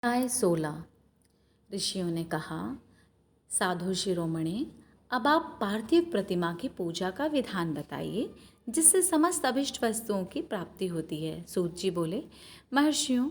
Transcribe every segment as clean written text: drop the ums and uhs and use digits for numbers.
अध्याय 16। ऋषियों ने कहा, साधु शिरोमणि, अब आप पार्थिव प्रतिमा की पूजा का विधान बताइए जिससे समस्त अभिष्ट वस्तुओं की प्राप्ति होती है। सूत जी बोले, महर्षियों,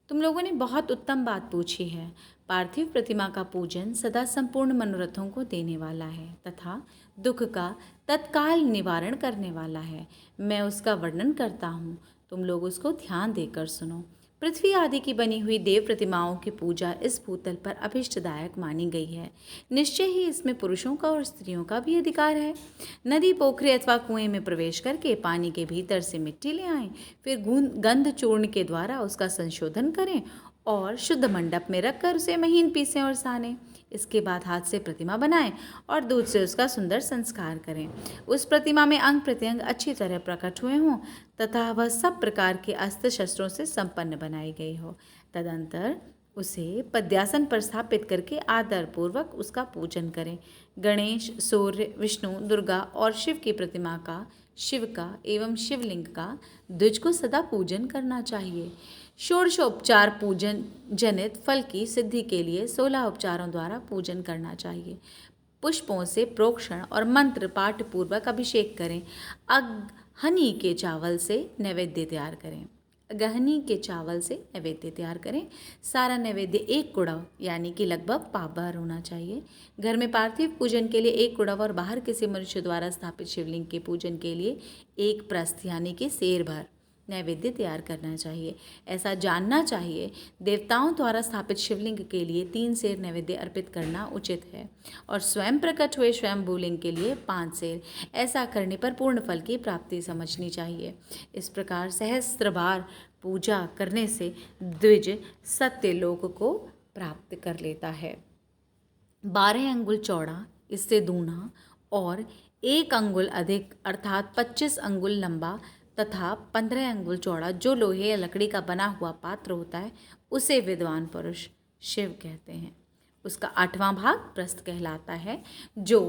तुम लोगों ने बहुत उत्तम बात पूछी है। पार्थिव प्रतिमा का पूजन सदा संपूर्ण मनोरथों को देने वाला है तथा दुख का तत्काल निवारण करने वाला है। मैं उसका वर्णन करता हूँ, तुम लोग उसको ध्यान देकर सुनो। पृथ्वी आदि की बनी हुई देव प्रतिमाओं की पूजा इस भूतल पर अभिष्टदायक मानी गई है। निश्चय ही इसमें पुरुषों का और स्त्रियों का भी अधिकार है। नदी, पोखरे अथवा कुएं में प्रवेश करके पानी के भीतर से मिट्टी ले आएं, फिर गंध चूर्ण के द्वारा उसका संशोधन करें और शुद्ध मंडप में रखकर उसे महीन पीसें और सानें। इसके बाद हाथ से प्रतिमा बनाएं और दूध से उसका सुंदर संस्कार करें। उस प्रतिमा में अंग प्रत्यंग अच्छी तरह प्रकट हुए हों तथा वह सब प्रकार के अस्त्र शस्त्रों से संपन्न बनाई गई हो। तदंतर उसे पद्यासन पर स्थापित करके आदर पूर्वक उसका पूजन करें। गणेश, सूर्य, विष्णु, दुर्गा और शिव की प्रतिमा का, शिव का एवं शिवलिंग का द्विज को सदा पूजन करना चाहिए। षोडशोपचार पूजन जनित फल की सिद्धि के लिए 16 उपचारों द्वारा पूजन करना चाहिए। पुष्पों से प्रोक्षण और मंत्र पाठ पूर्वक अभिषेक करें। अगहनी के चावल से नैवेद्य तैयार करें। गहनी के चावल से नैवेद्य तैयार करें। सारा नैवेद्य एक कुड़व यानी कि लगभग पाव भर होना चाहिए। घर में पार्थिव पूजन के लिए एक कुड़व और बाहर किसी मनुष्य द्वारा स्थापित शिवलिंग के पूजन के लिए एक प्रस्थ यानी कि सेर भर नैवेद्य तैयार करना चाहिए। ऐसा जानना चाहिए, देवताओं द्वारा स्थापित शिवलिंग के लिए 3 सेर नैवेद्य अर्पित करना उचित है और स्वयं प्रकट हुए स्वयं भूलिंग के लिए 5 सेर। ऐसा करने पर पूर्ण फल की प्राप्ति समझनी चाहिए। इस प्रकार सहस्त्र बार पूजा करने से द्विज सत्यलोक को प्राप्त कर लेता है। 12 अंगुल चौड़ा, इससे दूना और 1 अंगुल अधिक अर्थात 25 अंगुल लंबा तथा 15 अंगुल चौड़ा जो लोहे या लकड़ी का बना हुआ पात्र होता है उसे विद्वान पुरुष शिव कहते हैं। उसका 8वां भाग प्रस्थ कहलाता है जो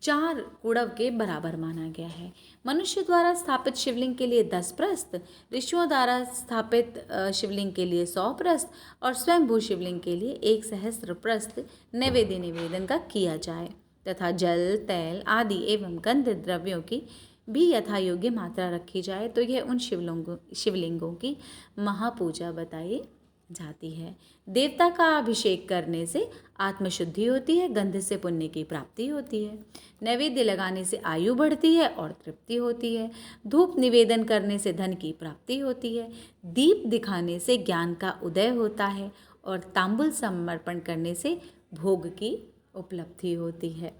4 कुड़व के बराबर माना गया है। मनुष्य द्वारा स्थापित शिवलिंग के लिए 10 प्रस्थ, ऋषियों द्वारा स्थापित शिवलिंग के लिए 100 प्रस्थ और स्वयंभू शिवलिंग के लिए 1 सहस्त्र प्रस्थ नैवेद्य निवेदन का किया जाए तथा जल, तैल आदि एवं गंध द्रव्यों की भी यथा योग्य मात्रा रखी जाए तो यह उन शिवलिंगों की महापूजा बताई जाती है। देवता का अभिषेक करने से आत्मशुद्धि होती है, गंध से पुण्य की प्राप्ति होती है, नैवेद्य लगाने से आयु बढ़ती है और तृप्ति होती है, धूप निवेदन करने से धन की प्राप्ति होती है, दीप दिखाने से ज्ञान का उदय होता है और तांबुल समर्पण करने से भोग की उपलब्धि होती है।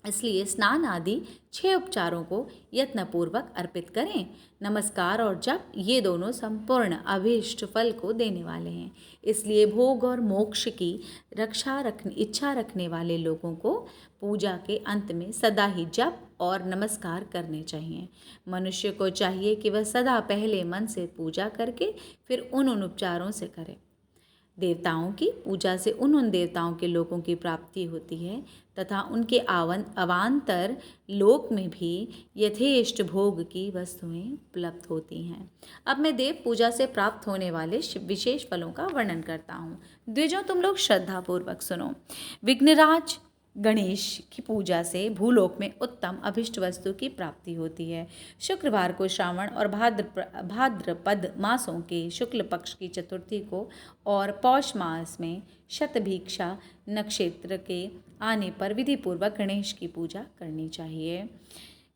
इसलिए स्नान आदि 6 उपचारों को यत्नपूर्वक अर्पित करें। नमस्कार और जप ये दोनों संपूर्ण अभीष्ट फल को देने वाले हैं। इसलिए भोग और मोक्ष की इच्छा रखने वाले लोगों को पूजा के अंत में सदा ही जप और नमस्कार करने चाहिए। मनुष्य को चाहिए कि वह सदा पहले मन से पूजा करके फिर उन उपचारों से करे। देवताओं की पूजा से उन देवताओं के लोगों की प्राप्ति होती है तथा उनके अवान्तर लोक में भी यथेष्ट भोग की वस्तुएं उपलब्ध होती हैं। अब मैं देव पूजा से प्राप्त होने वाले विशेष फलों का वर्णन करता हूँ। द्विजों, तुम लोग श्रद्धापूर्वक सुनो। विघ्नराज गणेश की पूजा से भूलोक में उत्तम अभिष्ट वस्तु की प्राप्ति होती है। शुक्रवार को श्रावण और भाद्रपद मासों के शुक्ल पक्ष की चतुर्थी को और पौष मास में शतभिक्षा नक्षत्र के आने पर विधि पूर्वक गणेश की पूजा करनी चाहिए।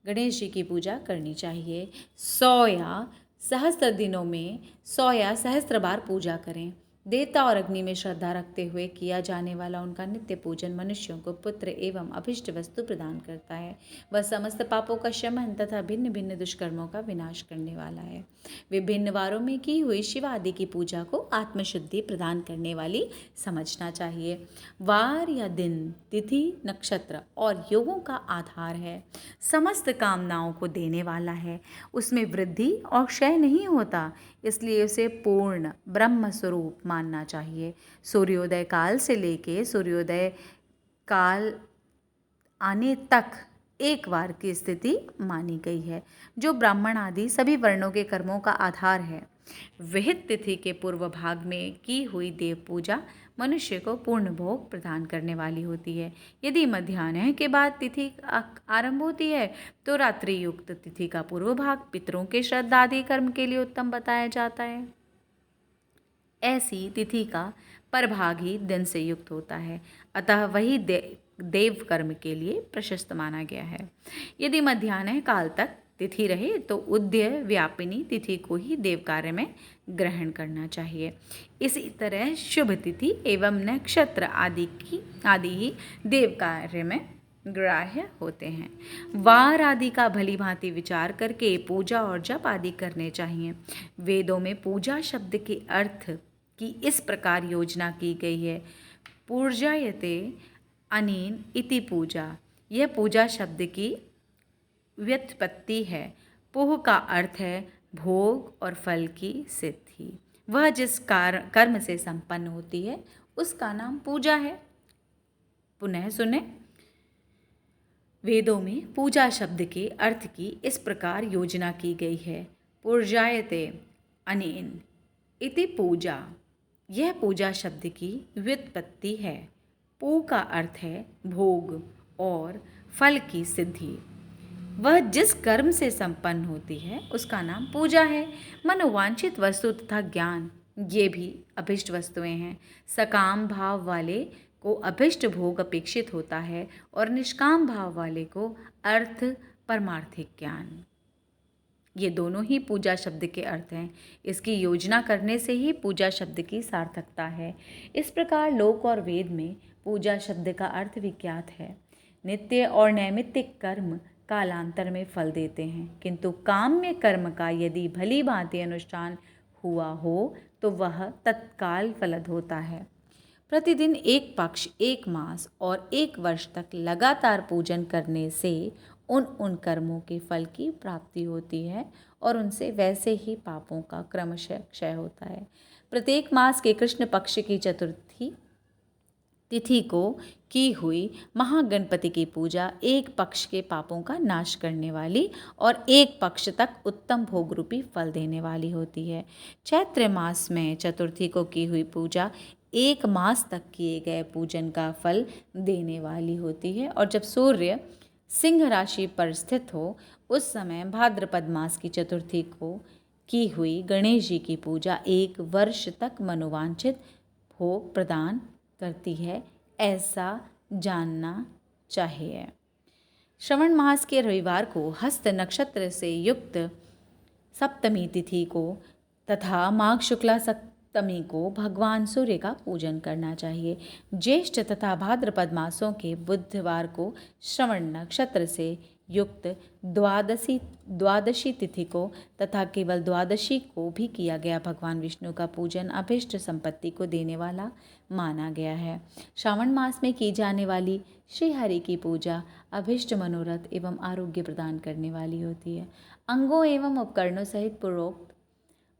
गणेश जी की पूजा करनी चाहिए। 100 या सहस्त्र दिनों में 100 या सहस्त्र बार पूजा करें। देवता और अग्नि में श्रद्धा रखते हुए किया जाने वाला उनका नित्य पूजन मनुष्यों को पुत्र एवं अभिष्ट वस्तु प्रदान करता है। वह समस्त पापों का शमन तथा भिन्न भिन्न दुष्कर्मों का विनाश करने वाला है। विभिन्न वारों में की हुई शिव आदि की पूजा को आत्मशुद्धि प्रदान करने वाली समझना चाहिए। वार या दिन, तिथि, नक्षत्र और योगों का आधार है। समस्त कामनाओं को देने वाला है। उसमें वृद्धि और क्षय नहीं होता, इसलिए उसे पूर्ण ब्रह्म स्वरूप मानना चाहिए। सूर्योदय काल से लेके सूर्योदय काल आने तक एक वार की स्थिति मानी गई है, जो ब्राह्मण आदि सभी वर्णों के कर्मों का आधार है। विहित तिथि के पूर्व भाग में की हुई देव पूजा मनुष्य को पूर्ण भोग प्रदान करने वाली होती है। यदि मध्याह्न के बाद तिथि आरंभ होती है तो रात्रि युक्त तिथि का पूर्व भाग पितरों के श्राद्धादि कर्म के लिए उत्तम बताया जाता है। ऐसी तिथि का परभाग ही दिन से युक्त होता है, अतः वही देव कर्म के लिए प्रशस्त माना गया है। यदि मध्याह्न काल तक तिथि रहे तो उदय व्यापिनी तिथि को ही देव कार्य में ग्रहण करना चाहिए। इसी तरह शुभ तिथि एवं नक्षत्र आदि ही देव कार्य में ग्राह्य होते हैं। वार आदि का भली भांति विचार करके पूजा और जप आदि करने चाहिए। वेदों में पूजा शब्द के अर्थ की इस प्रकार योजना की गई है। पूर्जायते अनेन इति पूजा। यह पूजा शब्द की व्युत्पत्ति है। पुह का अर्थ है भोग और फल की सिद्धि। वह जिस कर्म से संपन्न होती है उसका नाम पूजा है। पुनः सुने, वेदों में पूजा शब्द के अर्थ की इस प्रकार योजना की गई है। पूर्जायते अनेन इति पूजा। यह पूजा शब्द की व्युत्पत्ति है। पू का अर्थ है भोग और फल की सिद्धि। वह जिस कर्म से संपन्न होती है उसका नाम पूजा है। मनोवांछित वस्तु तथा ज्ञान ये भी अभिष्ट वस्तुएं हैं। सकाम भाव वाले को अभिष्ट भोग अपेक्षित होता है और निष्काम भाव वाले को अर्थ परमार्थिक ज्ञान। ये दोनों ही पूजा शब्द के अर्थ हैं। इसकी योजना करने से ही पूजा शब्द की सार्थकता है। इस प्रकार लोक और वेद में पूजा शब्द का अर्थ विख्यात है। नित्य और नैमित्तिक कर्म कालांतर में फल देते हैं, किंतु काम्य कर्म का यदि भली भांति अनुष्ठान हुआ हो तो वह तत्काल फलद होता है। प्रतिदिन एक पक्ष, एक मास और एक वर्ष तक लगातार पूजन करने से उन कर्मों के फल की प्राप्ति होती है और उनसे वैसे ही पापों का क्रमशः क्षय होता है। प्रत्येक मास के कृष्ण पक्ष की चतुर्थी तिथि को की हुई महागणपति की पूजा एक पक्ष के पापों का नाश करने वाली और एक पक्ष तक उत्तम भोग रूपी फल देने वाली होती है। चैत्र मास में चतुर्थी को की हुई पूजा एक मास तक किए गए पूजन का फल देने वाली होती है और जब सूर्य सिंह राशि पर स्थित हो उस समय भाद्रपद मास की चतुर्थी को की हुई गणेश जी की पूजा एक वर्ष तक मनोवांछित भोग प्रदान करती है, ऐसा जानना चाहिए। श्रवण मास के रविवार को हस्त नक्षत्र से युक्त सप्तमी तिथि को तथा माघ शुक्ला सप्तमी को भगवान सूर्य का पूजन करना चाहिए। ज्येष्ठ तथा भाद्रपद मासों के बुधवार को श्रवण नक्षत्र से युक्त द्वादशी तिथि को तथा केवल द्वादशी को भी किया गया भगवान विष्णु का पूजन अभिष्ट संपत्ति को देने वाला माना गया है। श्रावण मास में की जाने वाली श्री हरि की पूजा अभिष्ट मनोरथ एवं आरोग्य प्रदान करने वाली होती है। अंगों एवं उपकरणों सहित पूर्वोक्त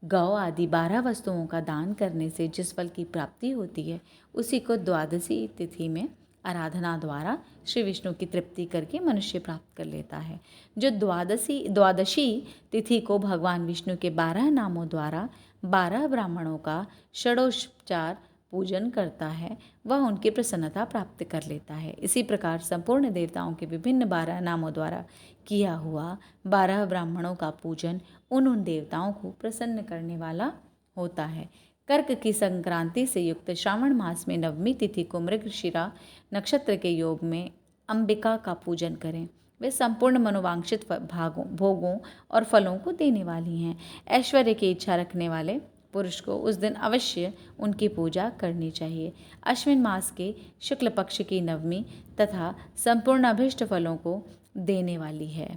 गौ आदि 12 वस्तुओं का दान करने से जिस फल की प्राप्ति होती है उसी को द्वादशी तिथि में आराधना द्वारा श्री विष्णु की तृप्ति करके मनुष्य प्राप्त कर लेता है। जो द्वादशी तिथि को भगवान विष्णु के 12 नामों द्वारा 12 ब्राह्मणों का षडोपचार पूजन करता है वह उनकी प्रसन्नता प्राप्त कर लेता है। इसी प्रकार संपूर्ण देवताओं के विभिन्न 12 नामों द्वारा किया हुआ 12 ब्राह्मणों का पूजन उन देवताओं को प्रसन्न करने वाला होता है। कर्क की संक्रांति से युक्त श्रावण मास में नवमी तिथि को मृगशिरा नक्षत्र के योग में अंबिका का पूजन करें। वे संपूर्ण मनोवांछित भोगों और फलों को देने वाली हैं। ऐश्वर्य की इच्छा रखने वाले पुरुष को उस दिन अवश्य उनकी पूजा करनी चाहिए। अश्विन मास के शुक्ल पक्ष की नवमी तथा संपूर्ण अभिष्ट फलों को देने वाली है।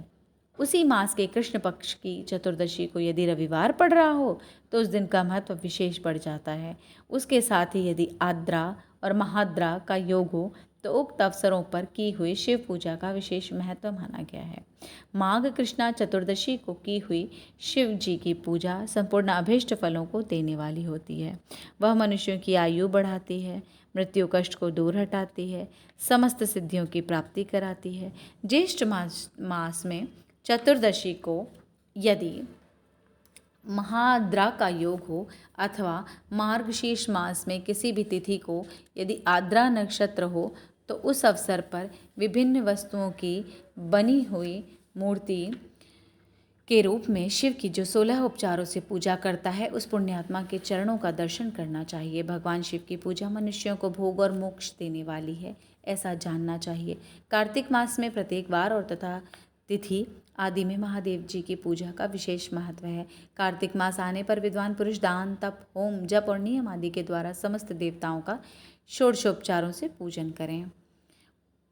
उसी मास के कृष्ण पक्ष की चतुर्दशी को यदि रविवार पड़ रहा हो तो उस दिन का महत्व विशेष बढ़ जाता है। उसके साथ ही यदि आद्रा और महाद्रा का योग हो तो उक्त अवसरों पर की हुई शिव पूजा का विशेष महत्व माना गया है। माघ कृष्णा चतुर्दशी को की हुई शिव जी की पूजा संपूर्ण अभीष्ट फलों को देने वाली होती है। वह मनुष्यों की आयु बढ़ाती है, मृत्यु कष्ट को दूर हटाती है, समस्त सिद्धियों की प्राप्ति कराती है। ज्येष्ठ मास में चतुर्दशी को यदि महाद्रा का योग हो अथवा मार्गशीर्ष मास में किसी भी तिथि को यदि आद्रा नक्षत्र हो तो उस अवसर पर विभिन्न वस्तुओं की बनी हुई मूर्ति के रूप में शिव की जो 16 उपचारों से पूजा करता है उस पुण्यात्मा के चरणों का दर्शन करना चाहिए। भगवान शिव की पूजा मनुष्यों को भोग और मोक्ष देने वाली है, ऐसा जानना चाहिए। कार्तिक मास में प्रत्येक वार और तथा तिथि आदि में महादेव जी की पूजा का विशेष महत्व है। कार्तिक मास आने पर विद्वान पुरुष दान, तप, होम, जप और नियम आदि के द्वारा समस्त देवताओं का षोडशोपचारों से पूजन करें।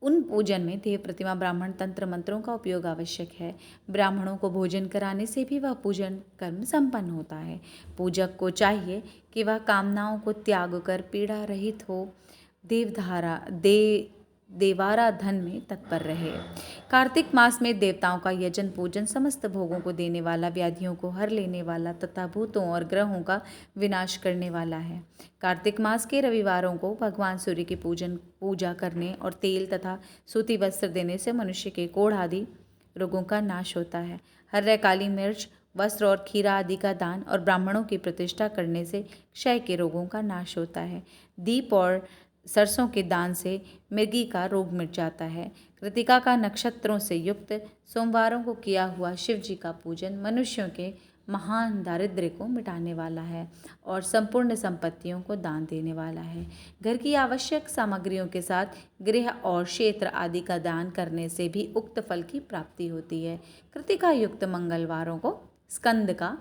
उन पूजन में देव प्रतिमा, ब्राह्मण, तंत्र मंत्रों का उपयोग आवश्यक है। ब्राह्मणों को भोजन कराने से भी वह पूजन कर्म संपन्न होता है। पूजक को चाहिए कि वह कामनाओं को त्याग कर पीड़ा रहित हो देवाराधन में तत्पर रहे। कार्तिक मास में देवताओं का यजन पूजन समस्त भोगों को देने वाला, व्याधियों को हर लेने वाला तथा भूतों और ग्रहों का विनाश करने वाला है। कार्तिक मास के रविवारों को भगवान सूर्य की पूजा करने और तेल तथा सूती वस्त्र देने से मनुष्य के कोढ़ आदि रोगों का नाश होता है। हर्य, काली मिर्च, वस्त्र और खीरा आदि का दान और ब्राह्मणों की प्रतिष्ठा करने से क्षय के रोगों का नाश होता है। दीप और सरसों के दान से मृगी का रोग मिट जाता है। कृतिका का नक्षत्रों से युक्त सोमवारों को किया हुआ शिव जी का पूजन मनुष्यों के महान दारिद्र्य को मिटाने वाला है और संपूर्ण संपत्तियों को दान देने वाला है। घर की आवश्यक सामग्रियों के साथ गृह और क्षेत्र आदि का दान करने से भी उक्त फल की प्राप्ति होती है। कृतिका युक्त मंगलवारों को स्कंद का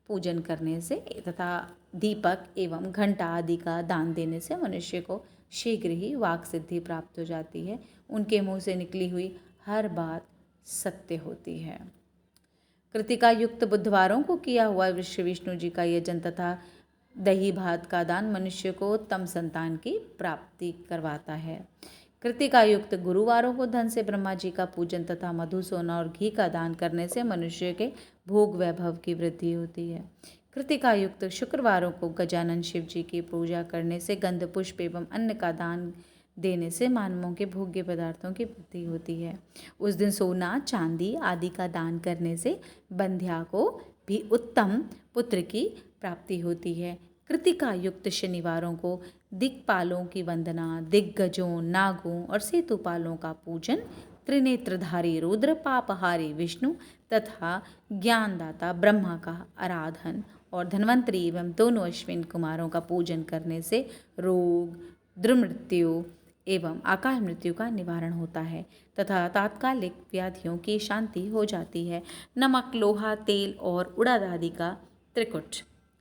पूजन करने से तथा दीपक एवं घंटा आदि का दान देने से मनुष्य को शीघ्र ही वाक सिद्धि प्राप्त हो जाती है। उनके मुंह से निकली हुई हर बात सत्य होती है। कृतिका युक्त बुधवारों को किया हुआ श्री विष्णु जी का यजन तथा दही भात का दान मनुष्य को उत्तम संतान की प्राप्ति करवाता है। कृतिका युक्त गुरुवारों को धन से ब्रह्मा जी का पूजन तथा मधु, सोना और घी का दान करने से मनुष्य के भोग वैभव की वृद्धि होती है। कृतिका युक्त शुक्रवारों को गजानन शिव जी की पूजा करने से गंध, पुष्प एवं अन्न का दान देने से मानवों के भोग्य पदार्थों की वृद्धि होती है। उस दिन सोना, चांदी आदि का दान करने से बंध्या को भी उत्तम पुत्र की प्राप्ति होती है। कृतिका युक्त शनिवारों को दिक्पालों की वंदना, दिग्गजों, नागों और सेतुपालों का पूजन, त्रिनेत्रधारी रुद्र, पापहारी विष्णु तथा ज्ञानदाता ब्रह्मा का आराधन और धन्वंतरी एवं दोनों अश्विन कुमारों का पूजन करने से रोग, दुर्मृत्यु एवं अकाल मृत्यु का निवारण होता है तथा तात्कालिक व्याधियों की शांति हो जाती है। नमक, लोहा, तेल और उड़द आदि का त्रिकुट,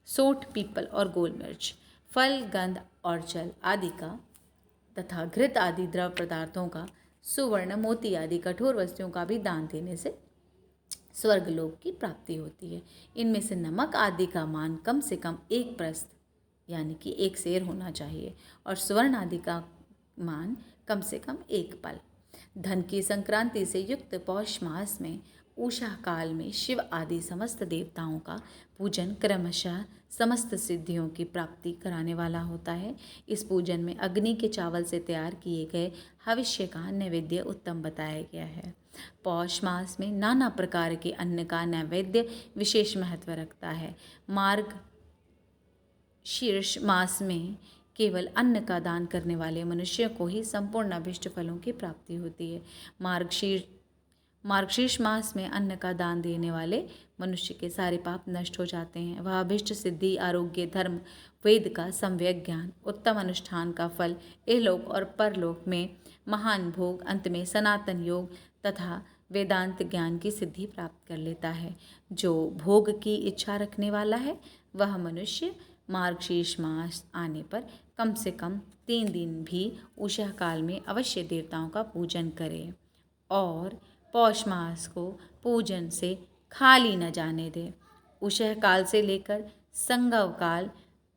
सोंठ, पीपल और गोल मिर्च, फल, गंध और जल आदि का तथा घृत आदि द्रव पदार्थों का, सुवर्ण, मोती आदि कठोर वस्तुओं का भी दान देने से स्वर्गलोक की प्राप्ति होती है। इनमें से नमक आदि का मान कम से कम 1 प्रस्थ यानी कि 1 सेर होना चाहिए और स्वर्ण आदि का मान कम से कम 1 पल। धन की संक्रांति से युक्त पौष मास में उषा काल में शिव आदि समस्त देवताओं का पूजन क्रमशः समस्त सिद्धियों की प्राप्ति कराने वाला होता है। इस पूजन में अग्नि के चावल से तैयार किए गए हविष्य का नैवेद्य उत्तम बताया गया है। पौष मास में नाना प्रकार के अन्न का नैवेद्य विशेष महत्व रखता है। मार्ग शीर्ष मास में केवल अन्न का दान करने वाले मनुष्य को ही संपूर्ण अभिष्ट फलों की प्राप्ति होती है। मार्गशीर्ष मास में अन्न का दान देने वाले मनुष्य के सारे पाप नष्ट हो जाते हैं। वह अभिष्ट सिद्धि, आरोग्य, धर्म, वेद का सम्यक ज्ञान, उत्तम अनुष्ठान का फल, इहलोक और परलोक में महान भोग, अंत में सनातन योग तथा वेदांत ज्ञान की सिद्धि प्राप्त कर लेता है। जो भोग की इच्छा रखने वाला है वह मनुष्य मार्गशीर्ष मास आने पर कम से कम 3 दिन भी उषा काल में अवश्य देवताओं का पूजन करे और पौष मास को पूजन से खाली न जाने दे। उषा काल से लेकर संगव काल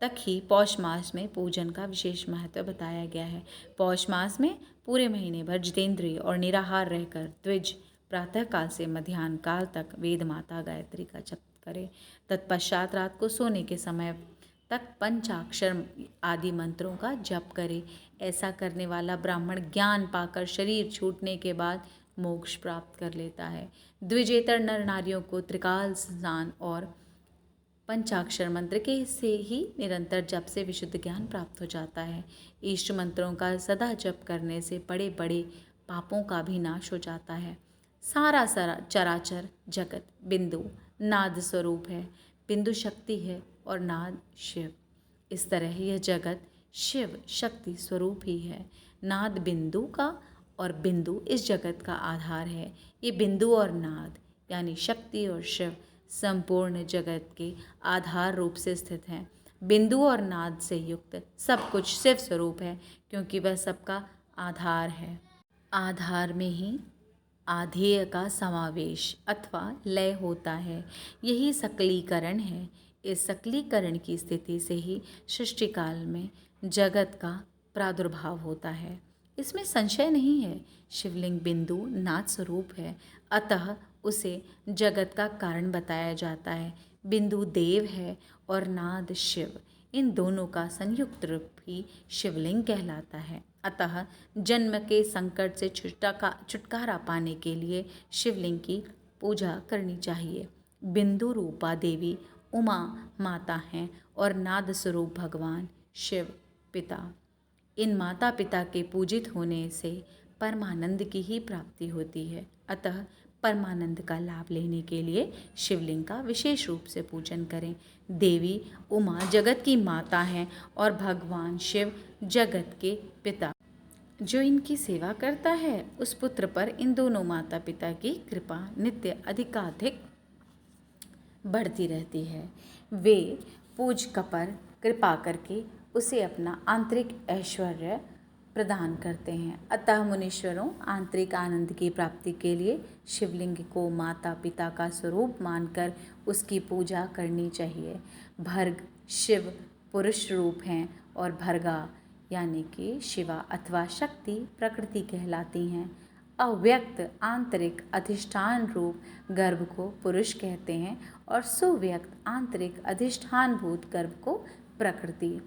तक ही पौष मास में पूजन का विशेष महत्व बताया गया है। पौष मास में पूरे महीने भर जितेंद्रिय और निराहार रहकर द्विज प्रातः काल से मध्याह्न काल तक वेद माता गायत्री का जप करे। तत्पश्चात रात को सोने के समय तक पंचाक्षर आदि मंत्रों का जप करे। ऐसा करने वाला ब्राह्मण ज्ञान पाकर शरीर छूटने के बाद मोक्ष प्राप्त कर लेता है। द्विजेतर नर नारियों को त्रिकाल स्नान और पंचाक्षर मंत्र के से ही निरंतर जप से विशुद्ध ज्ञान प्राप्त हो जाता है। इष्ट मंत्रों का सदा जप करने से बड़े बड़े पापों का भी नाश हो जाता है। सारा चराचर जगत बिंदु नाद स्वरूप है। बिंदु शक्ति है और नाद शिव। इस तरह यह जगत शिव शक्ति स्वरूप ही है। नाद बिंदु का और बिंदु इस जगत का आधार है। ये बिंदु और नाद यानी शक्ति और शिव संपूर्ण जगत के आधार रूप से स्थित हैं। बिंदु और नाद से युक्त सब कुछ शिव स्वरूप है, क्योंकि वह सबका आधार है। आधार में ही आधेय का समावेश अथवा लय होता है। यही सकलीकरण है। इस सकलीकरण की स्थिति से ही सृष्टि काल में जगत का प्रादुर्भाव होता है। इसमें संशय नहीं है। शिवलिंग बिंदु नाद स्वरूप है, अतः उसे जगत का कारण बताया जाता है। बिंदु देव है और नाद शिव। इन दोनों का संयुक्त रूप ही शिवलिंग कहलाता है। अतः जन्म के संकट से छुटकारा पाने के लिए शिवलिंग की पूजा करनी चाहिए। बिंदु रूपा देवी उमा माता हैं और नाद स्वरूप भगवान शिव पिता। इन माता पिता के पूजित होने से परमानंद की ही प्राप्ति होती है। अतः परमानंद का लाभ लेने के लिए शिवलिंग का विशेष रूप से पूजन करें। देवी उमा जगत की माता हैं और भगवान शिव जगत के पिता। जो इनकी सेवा करता है उस पुत्र पर इन दोनों माता पिता की कृपा नित्य अधिकाधिक बढ़ती रहती है। वे पूजक पर कृपा करके उसे अपना आंतरिक ऐश्वर्य प्रदान करते हैं। अतः मुनीश्वरों, आंतरिक आनंद की प्राप्ति के लिए शिवलिंग को माता पिता का स्वरूप मानकर उसकी पूजा करनी चाहिए। भर्ग शिव पुरुष रूप हैं और भर्गा यानी कि शिवा अथवा शक्ति प्रकृति कहलाती हैं। अव्यक्त आंतरिक अधिष्ठान रूप गर्भ को पुरुष कहते हैं और सुव्यक्त आंतरिक अधिष्ठान भूत गर्भ को प्रकृति।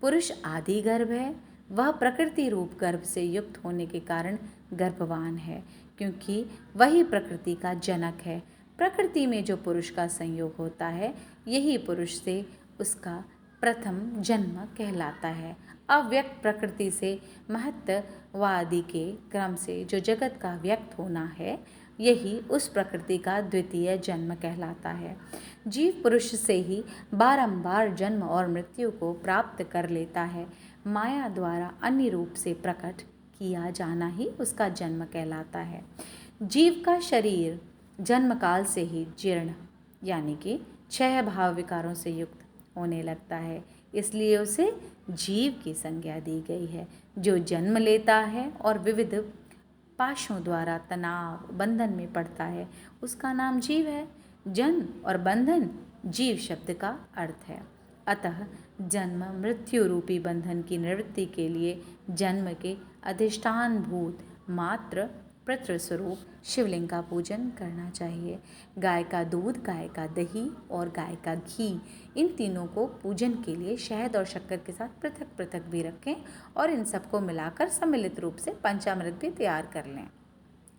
पुरुष आदि गर्भ है, वह प्रकृति रूप गर्भ से युक्त होने के कारण गर्भवान है, क्योंकि वही प्रकृति का जनक है। प्रकृति में जो पुरुष का संयोग होता है, यही पुरुष से उसका प्रथम जन्म कहलाता है। अव्यक्त प्रकृति से महत्वादि के क्रम से जो जगत का व्यक्त होना है, यही उस प्रकृति का द्वितीय जन्म कहलाता है। जीव पुरुष से ही बारंबार जन्म और मृत्यु को प्राप्त कर लेता है। माया द्वारा अन्य रूप से प्रकट किया जाना ही उसका जन्म कहलाता है। जीव का शरीर जन्म काल से ही जीर्ण यानी कि 6 भाव विकारों से युक्त होने लगता है, इसलिए उसे जीव की संज्ञा दी गई है। जो जन्म लेता है और विविध पाशों द्वारा तनाव बंधन में पड़ता है, उसका नाम जीव है। जन्म और बंधन जीव शब्द का अर्थ है। अतः जन्म मृत्यु रूपी बंधन की निवृत्ति के लिए जन्म के अधिष्ठान भूत मात्र पितृस्वरूप शिवलिंग का पूजन करना चाहिए। गाय का दूध, गाय का दही और गाय का घी, इन तीनों को पूजन के लिए शहद और शक्कर के साथ पृथक पृथक भी रखें और इन सबको मिलाकर सम्मिलित रूप से पंचामृत भी तैयार कर लें।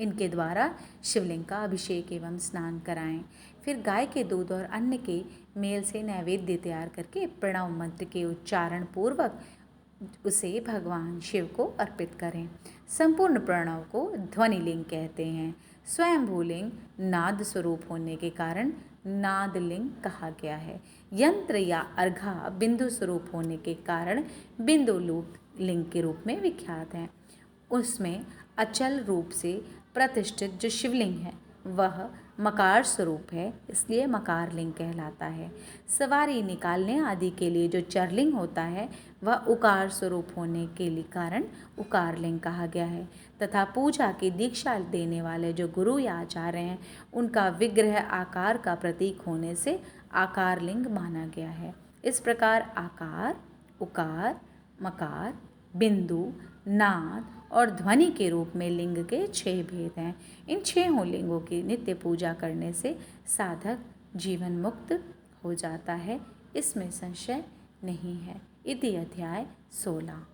इनके द्वारा शिवलिंग का अभिषेक एवं स्नान कराएं। फिर गाय के दूध और अन्न के मेल से नैवेद्य तैयार करके प्रणव मंत्र के उच्चारण पूर्वक उसे भगवान शिव को अर्पित करें। संपूर्ण प्रणव को ध्वनिलिंग कहते हैं। स्वयंभूलिंग नाद स्वरूप होने के कारण नादलिंग कहा गया है। यंत्र या अर्घा बिंदु स्वरूप होने के कारण बिंदु लिंग के रूप में विख्यात हैं। उसमें अचल रूप से प्रतिष्ठित जो शिवलिंग है वह मकार स्वरूप है, इसलिए मकार लिंग कहलाता है। सवारी निकालने आदि के लिए जो चरलिंग होता है वह उकार स्वरूप होने के लिए कारण उकार लिंग कहा गया है। तथा पूजा की दीक्षा देने वाले जो गुरु या आचार्य हैं, उनका विग्रह आकार का प्रतीक होने से आकार लिंग माना गया है। इस प्रकार आकार, उकार, मकार, बिंदु, नाद और ध्वनि के रूप में लिंग के 6 भेद हैं। इन 6 लिंगों की नित्य पूजा करने से साधक जीवन मुक्त हो जाता है, इसमें संशय नहीं है। इति अध्याय 16।